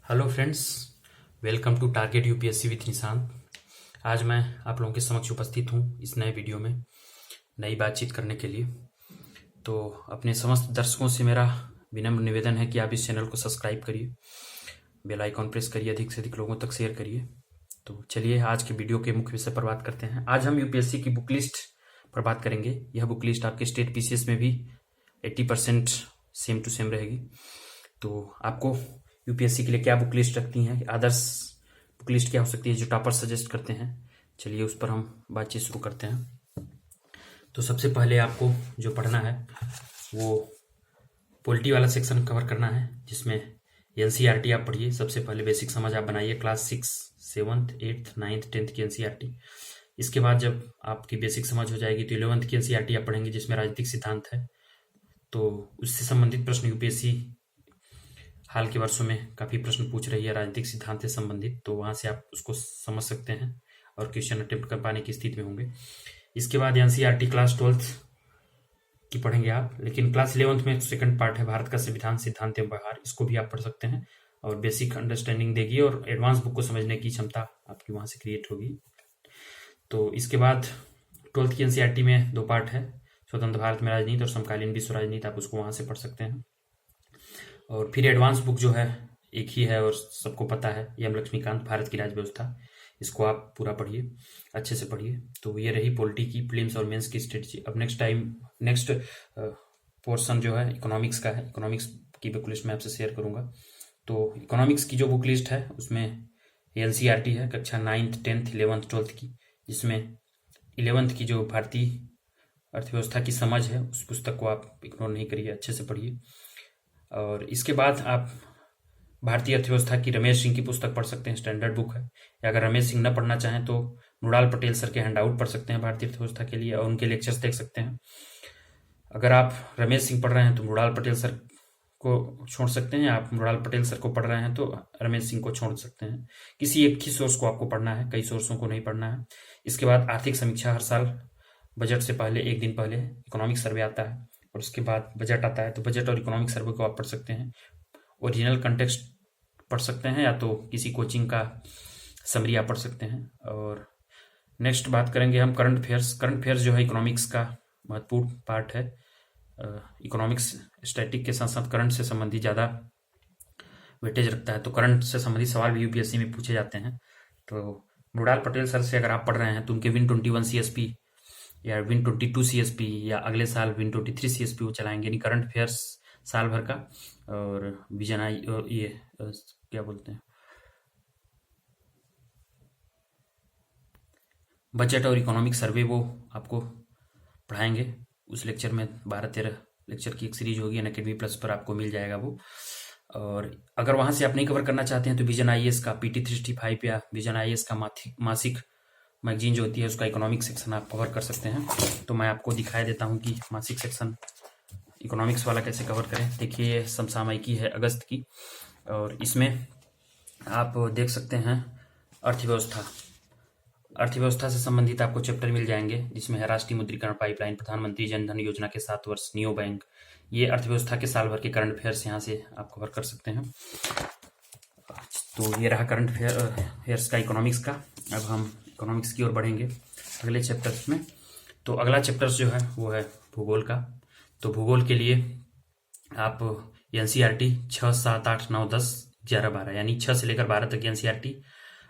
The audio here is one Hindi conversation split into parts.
Hello friends, welcome to Target UPSC with Nishant. आज मैं आप लोगों के समक्ष उपस्थित हूँ इस नए वीडियो में नई बातचीत करने के लिए। तो अपने समस्त दर्शकों से मेरा विनम्र निवेदन है कि आप इस चैनल को सब्सक्राइब करिए, बेल आइकॉन प्रेस करिए, अधिक से अधिक लोगों तक शेयर करिए। तो चलिए आज के वीडियो के मुख्य विषय पर बात करते हैं। आज हम यूपीएससी की बुक लिस्ट पर बात करेंगे। यह बुक लिस्ट आपके स्टेट पीसीएस में भी 80% सेम टू सेम रहेगी। तो आपको यूपीएससी के लिए क्या बुक लिस्ट रखती हैं, आदर्श बुक लिस्ट क्या हो सकती है जो टॉपर सजेस्ट करते हैं, चलिए उस पर हम बातचीत शुरू करते हैं। तो सबसे पहले आपको जो पढ़ना है वो पॉलिटी वाला सेक्शन कवर करना है, जिसमें एनसीईआरटी आप पढ़िए। सबसे पहले बेसिक समझ आप बनाइए, class 6, 7th, 8th, 9th, 10th की एनसीईआरटी। इसके बाद जब आपकी बेसिक समझ हो जाएगी तो 11th की एनसीईआरटी आप पढ़ेंगे, जिसमें राजनीतिक सिद्धांत है। तो उससे संबंधित प्रश्न यूपीएससी हाल के वर्षों में काफ़ी प्रश्न पूछ रही है राजनीतिक सिद्धांत से संबंधित, तो वहाँ से आप उसको समझ सकते हैं और क्वेश्चन अटेम्प्ट कर पाने की स्थिति में होंगे। इसके बाद एनसीईआरटी क्लास 12th की पढ़ेंगे आप, लेकिन क्लास 11th में सेकंड पार्ट है भारत का संविधान, सिद्धांत एवं व्यवहार। इसको भी आप पढ़ सकते हैं और बेसिक अंडरस्टैंडिंग देगी और एडवांस बुक को समझने की क्षमता आपकी वहाँ से क्रिएट होगी। तो इसके बाद 12th की एनसीईआरटी में 2 पार्ट है, स्वतंत्र भारत में राजनीति और समकालीन विश्व राजनीति। आप उसको वहाँ से पढ़ सकते हैं। और फिर एडवांस बुक जो है एक ही है और सबको पता है, एम लक्ष्मीकांत, भारत की राज्य व्यवस्था। इसको आप पूरा पढ़िए, अच्छे से पढ़िए। तो ये रही पॉलिटी की प्रीलिम्स और मेंस की स्ट्रेटजी। अब नेक्स्ट पोर्शन जो है इकोनॉमिक्स का है। इकोनॉमिक्स की बुक लिस्ट मैं आपसे शेयर करूंगा। तो इकोनॉमिक्स की जो बुक लिस्ट है उसमें एनसीईआरटी है कक्षा 9th, 10th, 11th, 12th की, जिसमें 11th की जो भारतीय अर्थव्यवस्था की समझ है उस पुस्तक को आप इग्नोर नहीं करिए, अच्छे से पढ़िए। और इसके बाद आप भारतीय अर्थव्यवस्था की रमेश सिंह की पुस्तक पढ़ सकते हैं, स्टैंडर्ड बुक है। या अगर रमेश सिंह न पढ़ना चाहें तो मृणाल पटेल सर के हैंडआउट पढ़ सकते हैं भारतीय अर्थव्यवस्था के लिए और उनके लेक्चर्स देख सकते हैं। अगर आप रमेश सिंह पढ़ रहे हैं तो मृणाल पटेल सर को छोड़ सकते हैं, आप मृणाल पटेल सर को पढ़ रहे हैं तो रमेश सिंह को छोड़ सकते हैं। किसी एक ही सोर्स को आपको पढ़ना है, कई सोर्सों को नहीं पढ़ना है। इसके बाद आर्थिक समीक्षा, हर साल बजट से पहले एक दिन पहले इकोनॉमिक सर्वे आता है और उसके बाद बजट आता है। तो बजट और इकोनॉमिक सर्वे को आप पढ़ सकते हैं। ओरिजिनल कंटेक्स्ट पढ़ सकते हैं या तो किसी कोचिंग का समरी आप पढ़ सकते हैं। और नेक्स्ट बात करेंगे हम करंट अफेयर्स। करंट अफेयर्स जो है इकोनॉमिक्स का महत्वपूर्ण पार्ट है। इकोनॉमिक्स स्टैटिक के साथ साथ करंट से संबंधित ज़्यादा वेटेज रखता है, तो करंट से संबंधित सवाल भी यूपीएससी में पूछे जाते हैं। तो मृणाल पटेल सर से अगर आप पढ़ रहे हैं तो उनके विन 21 सीएसपी या विन 22 सीएसपी या अगले साल विन 23 सीएसपी वो चलाएंगे, यानी करंट अफेयर्स साल भर का। और विजन आई ये क्या बोलते हैं, बजट और इकोनॉमिक सर्वे, वो आपको पढ़ाएंगे। उस लेक्चर में 12-13 लेक्चर की एक सीरीज होगी, अनअकैडमी प्लस पर आपको मिल जाएगा वो। और अगर वहां से आप नहीं कवर करना चाहते हैं तो विजन आईएएस का PT 365 या विजन आईएएस का मासिक मैगजीन जो होती है उसका इकोनॉमिक सेक्शन आप कवर कर सकते हैं। तो मैं आपको दिखाई देता हूं कि मासिक सेक्शन इकोनॉमिक्स वाला कैसे कवर करें। देखिए ये समसामयिकी है अगस्त की और इसमें आप देख सकते हैं अर्थव्यवस्था से संबंधित आपको चैप्टर मिल जाएंगे, जिसमें है राष्ट्रीय मुद्रीकरण पाइपलाइन, प्रधानमंत्री जन धन योजना के 7 वर्ष, नियो बैंक। ये अर्थव्यवस्था के साल भर के करंट अफेयर्स यहाँ से आप कवर कर सकते हैं। तो ये रहा करंट अफेयर्स का इकोनॉमिक्स का। अब हम इकोनॉमिक्स की ओर बढ़ेंगे अगले चैप्टर्स में। तो अगला चैप्टर्स जो है वो है भूगोल का। तो भूगोल के लिए आप एनसीईआरटी 6, 7, 8, 9, 10, 11, 12 यानी 6 से लेकर 12 तक एनसीईआरटी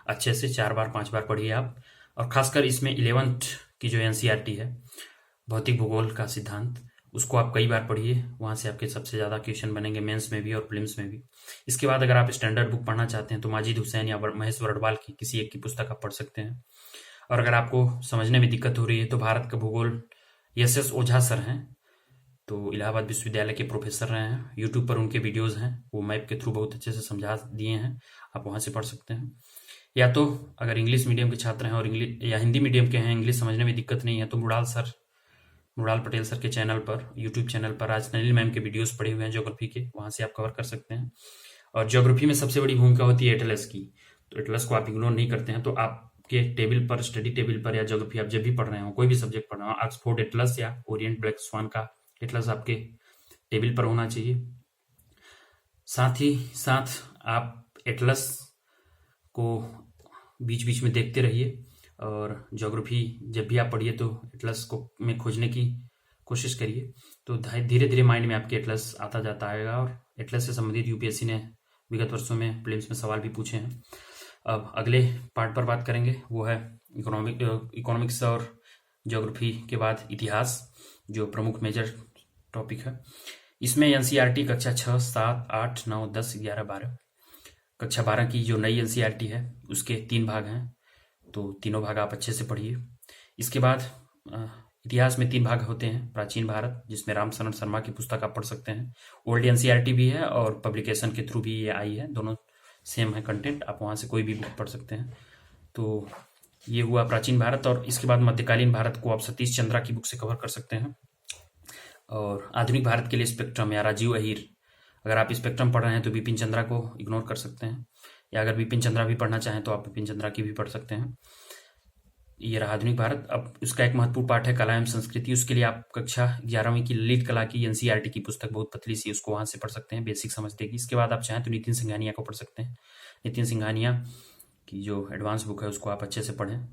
अच्छे से 4 बार 5 बार पढ़िए आप। और खासकर इसमें 11th की जो एनसीईआरटी है भौतिक भूगोल का सिद्धांत, उसको आप कई बार पढ़िए, वहां से आपके सबसे ज्यादा क्वेश्चन बनेंगे मेंस में भी और प्रीलिम्स में भी। इसके बाद अगर आप स्टैंडर्ड बुक पढ़ना चाहते हैं तो माजिद हुसैन या महेश वरडवाल की किसी एक की पुस्तक आप पढ़ सकते हैं। और अगर आपको समझने में दिक्कत हो रही है तो भारत का भूगोल SS ओझा सर हैं, तो इलाहाबाद विश्वविद्यालय के प्रोफेसर रहे हैं। यूट्यूब पर उनके वीडियोस हैं, वो मैप के थ्रू बहुत अच्छे से समझा दिए हैं, आप वहां से पढ़ सकते हैं। या तो अगर इंग्लिश मीडियम के छात्र हैं और इंग्लिश या हिंदी मीडियम के हैं, इंग्लिश समझने में दिक्कत नहीं है, तो मृणाल पटेल सर के चैनल पर, यूट्यूब चैनल पर आज नलिनी मैम के वीडियोस पड़े हुए हैं ज्योग्राफी के, वहां से आप कवर कर सकते हैं। और ज्योग्राफी में सबसे बड़ी भूमिका होती है एटलस की, तो एटलस को आप इग्नोर नहीं करते हैं। तो आपके टेबल पर, स्टडी टेबल पर या ज्योग्राफी आप जब भी पढ़ रहे हो, कोई भी सब्जेक्ट पढ़ रहे हो, ऑक्सफोर्ड एटलस या ओरिएंट ब्लैक स्वान का एटलस आपके टेबल पर होना चाहिए। साथ ही साथ आप एटलस को बीच बीच में देखते रहिए और ज्योग्राफी जब भी आप पढ़िए तो एटलस को में खोजने की कोशिश करिए, तो धीरे धीरे माइंड में आपके एटलस आता जाता आएगा। और एटलस से संबंधित यूपीएससी ने विगत वर्षों में प्रीलिम्स में सवाल भी पूछे हैं। अब अगले पार्ट पर बात करेंगे, वो है इकोनॉमिक्स और ज्योग्राफी के बाद इतिहास, जो प्रमुख मेजर टॉपिक है। इसमें एनसीईआरटी कक्षा 6, 7, 8, 9, 10, 11, 12, कक्षा 12 की जो नई एनसीईआरटी है उसके 3 भाग हैं, तो तीनों भाग आप अच्छे से पढ़िए। इसके बाद इतिहास में 3 भाग होते हैं। प्राचीन भारत, जिसमें रामशरण शर्मा की पुस्तक आप पढ़ सकते हैं। ओल्ड एनसीईआरटी भी है और पब्लिकेशन के थ्रू भी ये आई है, दोनों सेम है कंटेंट, आप वहाँ से कोई भी बुक पढ़ सकते हैं। तो ये हुआ प्राचीन भारत। और इसके बाद मध्यकालीन भारत को आप सतीश चंद्रा की बुक से कवर कर सकते हैं। और आधुनिक भारत के लिए स्पेक्ट्रम या राजीव अहीर, अगर आप स्पेक्ट्रम पढ़ रहे हैं तो बिपिन चंद्रा को इग्नोर कर सकते हैं, या अगर बिपिन चंद्रा भी पढ़ना चाहें तो आप बिपिन चंद्रा की भी पढ़ सकते हैं। ये रहा आधुनिक भारत। अब उसका एक महत्वपूर्ण पाठ है कला एवं संस्कृति, उसके लिए आप कक्षा 11वीं की ललित कला की एनसीईआरटी की पुस्तक बहुत पतली सी, उसको वहां से पढ़ सकते हैं, बेसिक समझ देगी। इसके बाद आप चाहें तो नितिन सिंघानिया को पढ़ सकते हैं। नितिन सिंघानिया की जो एडवांस बुक है उसको आप अच्छे से पढ़ें।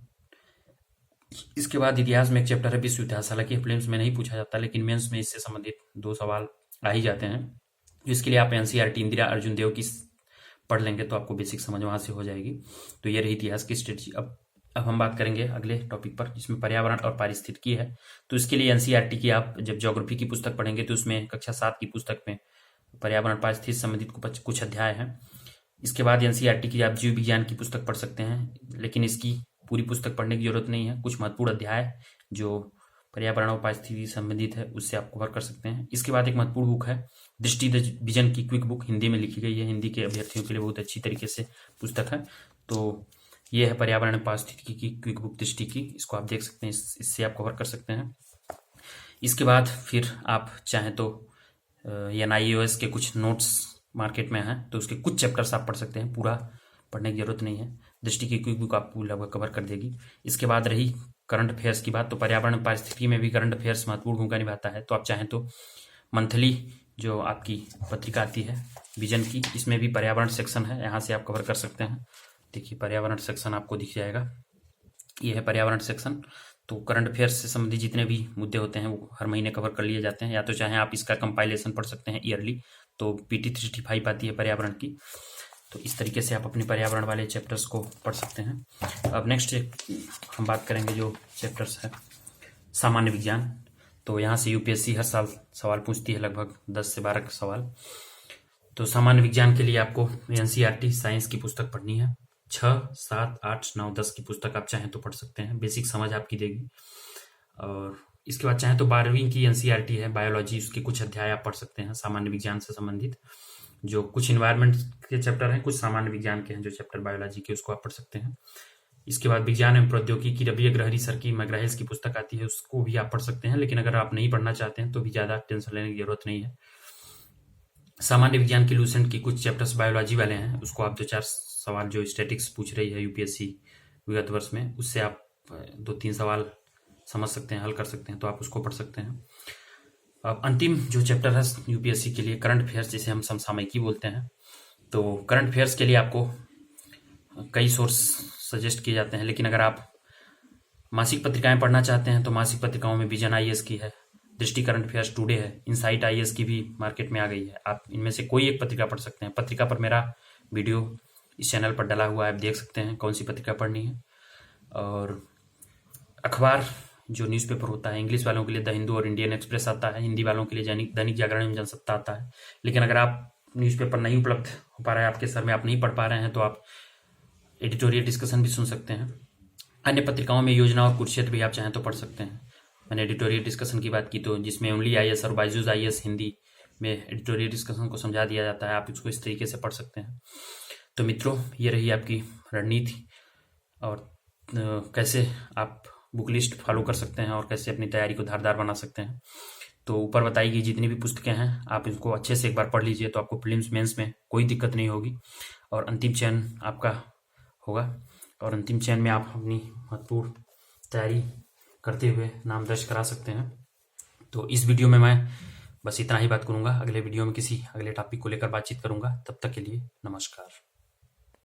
इसके बाद इतिहास में एक चैप्टर है विश्व इतिहास, हालांकि प्रीलिम्स में नहीं पूछा जाता लेकिन मेंस में इससे संबंधित 2 सवाल आ ही जाते हैं, जिसके लिए आप एनसीईआरटी इंदिरा अर्जुन देव की पढ़ लेंगे तो आपको बेसिक समझ वहां से हो जाएगी। तो ये रही इतिहास की स्ट्रेटजी। अब हम बात करेंगे अगले टॉपिक पर, जिसमें पर्यावरण और पारिस्थितिकी है। तो इसके लिए एनसीईआरटी की आप जब ज्योग्राफी की पुस्तक पढ़ेंगे तो उसमें कक्षा 7 की पुस्तक में पर्यावरण पारिस्थितिकी संबंधित कुछ अध्याय हैं। इसके बाद एनसीईआरटी की आप जीव विज्ञान की पुस्तक पढ़ सकते हैं, लेकिन इसकी पूरी पुस्तक पढ़ने की जरूरत नहीं है। कुछ महत्वपूर्ण अध्याय जो पर्यावरण और पारिस्थितिकी संबंधित है उससे आप कवर कर सकते हैं। इसके बाद एक महत्वपूर्ण बुक है दृष्टि द विजन की क्विक बुक, हिंदी में लिखी गई है, हिंदी के अभ्यर्थियों के लिए बहुत अच्छी तरीके से पुस्तक है। तो ये है पर्यावरण पारिस्थितिकी की क्विक बुक दृष्टि की, इसको आप देख सकते हैं, इससे आप कवर कर सकते हैं। इसके बाद फिर आप चाहें तो एनआईओएस के कुछ नोट्स मार्केट में हैं तो उसके कुछ चैप्टर्स आप पढ़ सकते हैं, पूरा पढ़ने की जरूरत नहीं है। दृष्टि की क्विक बुक आपको लगभग कवर कर देगी। इसके बाद रही करंट अफेयर्स की बात, तो पर्यावरण पारिस्थितिकी में भी करंट अफेयर्स महत्वपूर्ण भूमिका निभाता है। तो आप चाहें तो मंथली जो आपकी पत्रिका आती है विजन की, इसमें भी पर्यावरण सेक्शन है, यहाँ से आप कवर कर सकते हैं। देखिए पर्यावरण सेक्शन आपको दिख जाएगा, ये है पर्यावरण सेक्शन। तो करंट अफेयर्स से संबंधित जितने भी मुद्दे होते हैं वो हर महीने कवर कर लिए जाते हैं। या तो चाहे आप इसका कंपाइलेशन पढ़ सकते हैं ईयरली, तो पीटी 365 आती है पर्यावरण की, तो इस तरीके से आप अपने पर्यावरण वाले चैप्टर्स को पढ़ सकते हैं। अब नेक्स्ट हम बात करेंगे जो चैप्टर्स है सामान्य विज्ञान। तो यहाँ से यूपीएससी हर साल सवाल पूछती है, लगभग 10 से 12 सवाल। तो सामान्य विज्ञान के लिए आपको एनसीईआरटी साइंस की पुस्तक पढ़नी है। 6, 7, 8, 9, 10 की पुस्तक आप चाहें तो पढ़ सकते हैं, बेसिक समझ आपकी देगी। और इसके बाद चाहें तो 12वीं की एनसीईआरटी है बायोलॉजी, उसके कुछ अध्याय आप पढ़ सकते हैं सामान्य विज्ञान से संबंधित। जो कुछ इन्वायरमेंट के चैप्टर हैं, कुछ सामान्य विज्ञान के हैं जो चैप्टर बायोलॉजी के, उसको आप पढ़ सकते हैं। इसके बाद विज्ञान एवं प्रौद्योगिकी रवि अग्रहरी सर की मैग्राहिल्स की पुस्तक आती है, उसको भी आप पढ़ सकते हैं, लेकिन अगर आप नहीं पढ़ना चाहते हैं तो भी ज्यादा टेंशन लेने की जरूरत नहीं है। सामान्य विज्ञान की लूसेंट की कुछ चैप्टर्स बायोलॉजी वाले हैं, उसको आप 2-4 सवाल जो स्टैटिक्स पूछ रही है यूपीएससी विगत वर्ष में, उससे आप 2-3 सवाल समझ सकते हैं, हल कर सकते हैं, तो आप उसको पढ़ सकते हैं। अब अंतिम जो चैप्टर है यूपीएससी के लिए करंट अफेयर्स, जिसे हम समसामयिकी बोलते हैं। तो करंट अफेयर्स के लिए आपको कई सोर्स सजेस्ट किए जाते हैं, लेकिन अगर आप मासिक पत्रिकाएं पढ़ना चाहते हैं तो मासिक पत्रिकाओं में विजन आईएएस की है, दृष्टि करंट अफेयर्स टुडे है, इनसाइट आईएएस की भी मार्केट में आ गई है। आप इनमें से कोई एक पत्रिका पढ़ सकते हैं। पत्रिका पर मेरा वीडियो इस चैनल पर डला हुआ है, आप देख सकते हैं कौन सी पत्रिका पढ़नी है। और अखबार जो न्यूज़पेपर होता है, इंग्लिश वालों के लिए द हिंदू और इंडियन एक्सप्रेस आता है, हिंदी वालों के लिए दैनिक जागरण एवं जनसत्ता आता है। लेकिन अगर आप न्यूज़पेपर नहीं उपलब्ध हो पा रहा है आपके सर में, आप नहीं पढ़ पा रहे हैं, तो आप एडिटोरियल डिस्कशन भी सुन सकते हैं। अन्य पत्रिकाओं में योजना और कुरुक्षेत्र भी आप चाहें तो पढ़ सकते हैं। मैंने एडिटोरियल डिस्कशन की बात की, तो जिसमें ओनली आईएएस और बायजूस आईएएस हिंदी में एडिटोरियल डिस्कशन को समझा दिया जाता है, आप इसको इस तरीके से पढ़ सकते हैं। तो मित्रों, ये रही आपकी रणनीति और कैसे आप बुक लिस्ट फॉलो कर सकते हैं और कैसे अपनी तैयारी को धारदार बना सकते हैं। तो ऊपर बताई गई जितनी भी पुस्तकें हैं आप इसको अच्छे से एक बार पढ़ लीजिए, तो आपको प्रीलिम्स मेंस में कोई दिक्कत नहीं होगी और अंतिम चयन आपका होगा। और अंतिम चयन में आप अपनी महत्वपूर्ण तैयारी करते हुए नाम दर्ज करा सकते हैं। तो इस वीडियो में मैं बस इतना ही बात करूंगा। अगले वीडियो में किसी अगले टॉपिक को लेकर बातचीत करूंगा। तब तक के लिए नमस्कार।